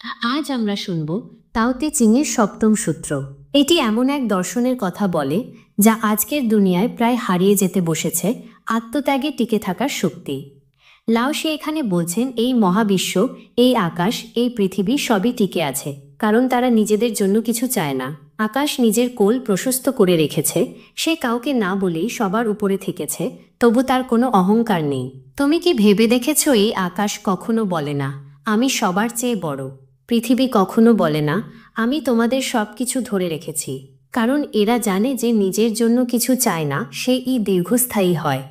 আজ আমরা শুনব তাওতে চিংয়ের সপ্তম সূত্র। এটি এমন এক দর্শনের কথা বলে যা আজকের দুনিয়ায় প্রায় হারিয়ে যেতে বসেছে আত্মত্যাগে টিকে থাকার শক্তি। লাওসে এখানে বলছেন এই মহাবিশ্ব, এই আকাশ, এই পৃথিবী সবই টিকে আছে কারণ তারা নিজেদের জন্য কিছু চায় না। আকাশ নিজের কোল প্রশস্ত করে রেখেছে, সে কাউকে না বলেই সবার উপরে থেকেছে, তবু তার কোনো অহংকার নেই। তুমি কি ভেবে দেখেছ এই আকাশ কখনো বলে না আমি সবার চেয়ে বড়? পৃথিবী কখনো বলে না আমি তোমাদের সব কিছু ধরে রেখেছি, কারণ এরা জানে যে নিজের জন্য কিছু চায় না সেই দীর্ঘস্থায়ী হয়।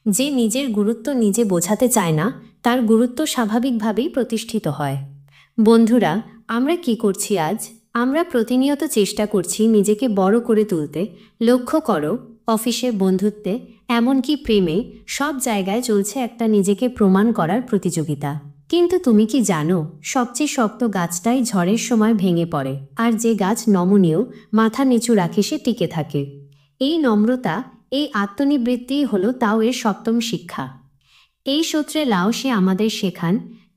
যে নিজের গুরুত্ব নিজে বোঝাতে চায় না তার গুরুত্ব স্বাভাবিকভাবেই প্রতিষ্ঠিত হয়। বন্ধুরা, আমরা কি করছি আজ? আমরা প্রতিনিয়ত চেষ্টা করছি নিজেকে বড় করে তুলতে। লক্ষ্য করো, অফিসে, বন্ধুত্বে, এমনকি প্রেমে, সব জায়গায় চলছে একটা নিজেকে প্রমাণ করার প্রতিযোগিতা। কিন্তু তুমি কি জানো, সবচেয়ে শক্ত গাছটাই ঝড়ের সময় ভেঙে পড়ে, আর যে গাছ নমনীয়, মাথা নিচু রাখে সে টিকে থাকে। এই নম্রতা, এই আত্মনিবৃত্তিই হলো তাও এর সপ্তম শিক্ষা। এই সূত্রে লাওসে আমাদের শেখান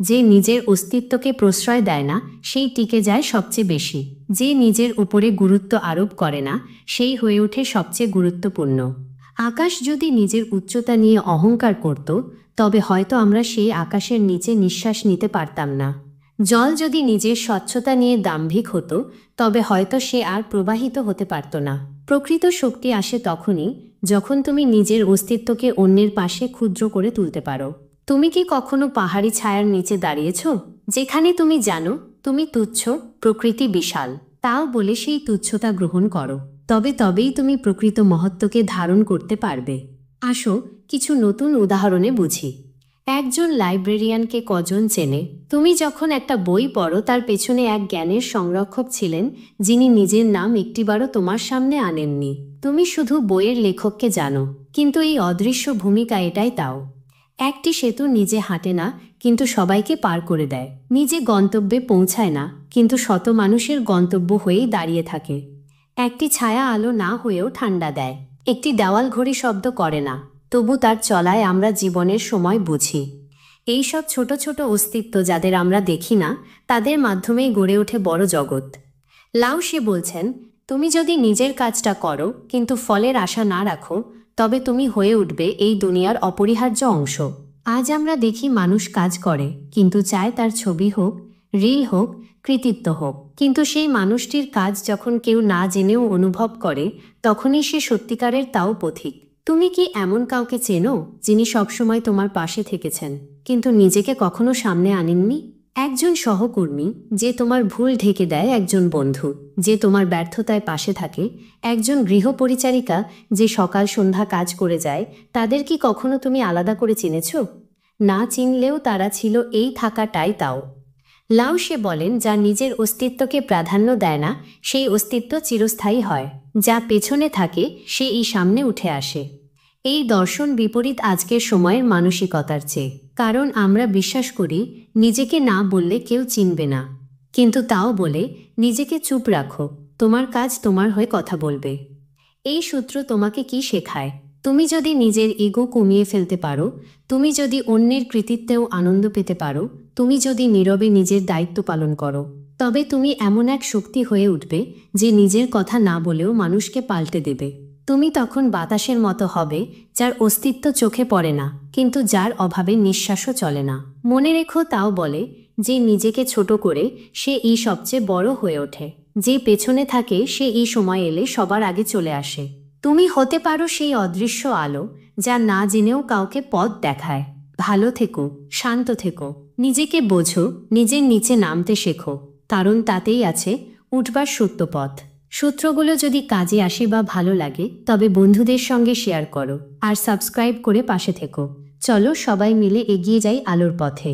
যে নিজের অস্তিত্বকে প্রশ্রয় দেয় না সেই টিকে যায় সবচেয়ে বেশি। যে নিজের উপরে গুরুত্ব আরোপ করে না সেই হয়ে ওঠে সবচেয়ে গুরুত্বপূর্ণ। আকাশ যদি নিজের উচ্চতা নিয়ে অহংকার করত তবে হয়তো আমরা সেই আকাশের নিচে নিঃশ্বাস নিতে পারতাম না। জল যদি নিজের স্বচ্ছতা নিয়ে দাম্ভিক হতো তবে হয়তো সে আর প্রবাহিত হতে পারত না। প্রকৃত শক্তি আসে তখনই যখন তুমি নিজের অস্তিত্বকে অন্যের পাশে ক্ষুদ্র করে তুলতে পারো। তুমি কি কখনো পাহাড়ি ছায়ার নিচে দাঁড়িয়েছ, যেখানে তুমি জানো তুমি তুচ্ছ, প্রকৃতি বিশাল, তাও বলে সেই তুচ্ছতা গ্রহণ করো? তবেই তুমি প্রকৃত মহত্বকে ধারণ করতে পারবে। আসো কিছু নতুন উদাহরণে বুঝি। একজন লাইব্রেরিয়ানকে কজন চেনে? তুমি যখন একটা বই পড়ো তার পেছনে এক জ্ঞানের সংরক্ষক ছিলেন যিনি নিজের নাম একটিবারও তোমার সামনে আনেননি। তুমি শুধু বইয়ের লেখককে জানো, কিন্তু এই অদৃশ্য ভূমিকা এটাই তাও। একটি সেতু নিজে হাঁটে না কিন্তু সবাইকে পার করে দেয়। নিজে গন্তব্যে পৌঁছায় না কিন্তু শত মানুষের গন্তব্য হয়েই দাঁড়িয়ে থাকে। একটি ছায়া আলো না হয়েও ঠান্ডা দেয়। একটি দেওয়াল ঘড়ি শব্দ করে না, তবু তার চলায় আমরা জীবনের সময় বুঝি। এই সব ছোট ছোট অস্তিত্ব যাদের আমরা দেখি না তাদের মাধ্যমেই গড়ে ওঠে বড় জগৎ। লাওসে বলছেন, তুমি যদি নিজের কাজটা করো কিন্তু ফলের আশা না রাখো তবে তুমি হয়ে উঠবে এই দুনিয়ার অপরিহার্য অংশ। আজ আমরা দেখি মানুষ কাজ করে কিন্তু চায় তার ছবি হোক, রিল হোক, কৃতিত্ব হোক, কিন্তু সেই মানুষটির কাজ যখন কেউ না জেনেও অনুভব করে তখনই সে সত্যিকারের তাও পথিক। তুমি কি এমন কাউকে চেনো যিনি সবসময় তোমার পাশে থেকেছেন কিন্তু নিজেকে কখনো সামনে আনেননি? একজন সহকর্মী যে তোমার ভুল ঢেকে দেয়, একজন বন্ধু যে তোমার ব্যর্থতায় পাশে থাকে, একজন গৃহপরিচারিকা যে সকাল সন্ধ্যা কাজ করে যায়, তাদের কি কখনো তুমি আলাদা করে চিনেছ? না চিনলেও তারা ছিল এই থাকাটাই তাও। লাওসে বলেন, যা নিজের অস্তিত্বকে প্রাধান্য দেয় না সেই অস্তিত্ব চিরস্থায়ী হয়, যা পেছনে থাকে সে সামনে উঠে আসে। এই দর্শন বিপরীত আজকের সময়ের মানসিকতার চেয়ে, কারণ আমরা বিশ্বাস করি নিজেকে না বললে কেউ চিনবে না, কিন্তু তাও বলে নিজেকে চুপ রাখো, তোমার কাজ তোমার হয়ে কথা বলবে। এই সূত্র তোমাকে কি শেখায়? তুমি যদি নিজের ইগো কমিয়ে ফেলতে পারো, তুমি যদি অন্যের কৃতিত্বেও আনন্দ পেতে পারো, তুমি যদি নীরবে নিজের দায়িত্ব পালন করো, তবে তুমি এমন এক শক্তি হয়ে উঠবে যে নিজের কথা না বলেও মানুষকে পাল্টে দেবে। তুমি তখন বাতাসের মতো হবে যার অস্তিত্ব চোখে পড়ে না কিন্তু যার অভাবে নিঃশ্বাসও চলে না। মনে রেখো, তাও বলে যে নিজেকে ছোট করে সে সবচেয়ে বড় হয়ে ওঠে। যে পেছনে থাকে সে সময় এলে সবার আগে চলে আসে। তুমি হতে পারো সেই অদৃশ্য আলো যা না জেনেও কাউকে পথ দেখায়। ভালো থেকো, শান্ত থেকো, নিজেকে বোঝো, নিজের নিচে নামতে শেখো, কারণ তাতেই আছে উঠবার সত্য পথ। সূত্রগুলো যদি কাজে আসে বা ভালো লাগে তবে বন্ধুদের সঙ্গে শেয়ার করো আর সাবস্ক্রাইব করে পাশে থেকো। চলো সবাই মিলে এগিয়ে যাই আলোর পথে।